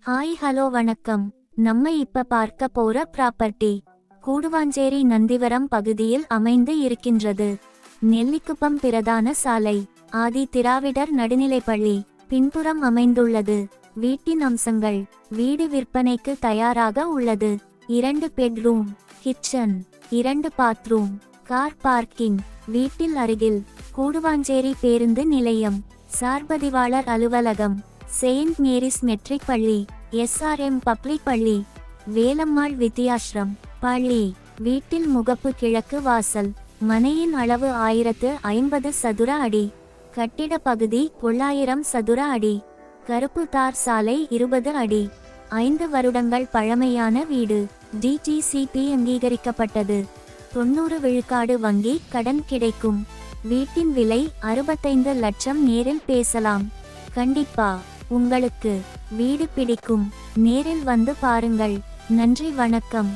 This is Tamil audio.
ஹாய் ஹலோ வணக்கம். நம்ம இப்ப பார்க்க போற ப்ராப்பர்ட்டி கூடுவாஞ்சேரி நந்திவரம் பகுதியில் அமைந்து இருக்கின்றது. நெல்லிக்குப்பம் பிரதான சாலை, ஆதி திராவிடர் நடுநிலைப்பள்ளி பின்புறம் அமைந்துள்ளது. வீட்டின் அம்சங்கள்: வீடு விற்பனைக்கு தயாராக உள்ளது. 2 bedroom, kitchen, 2 bathroom, car parking. வீட்டில் அருகில் கூடுவாஞ்சேரி பேருந்து நிலையம், சார்பதிவாளர் அலுவலகம், செயின்ட் மேரிஸ் மெட்ரிக் பள்ளி, SRM பப்ளிக் பள்ளி, வேலம்மாள் வித்யாஸ்ரம் பள்ளி. வீட்டில் முகப்பு கிழக்கு வாசல். மனையின் அளவு 1050 சதுர அடி. கட்டிட பகுதி 900 சதுர அடி. கருப்பு தார் சாலை 20 அடி. 5 வருடங்கள் பழமையான வீடு. DTCP அங்கீகரிக்கப்பட்டது. 90 விழுக்காடு வங்கி கடன் கிடைக்கும். வீட்டின் விலை 65 லட்சம். நேரில் பேசலாம். கண்டிப்பா உங்களுக்கு வீடு பிடிக்கும். நேரில் வந்து பாருங்கள். நன்றி, வணக்கம்.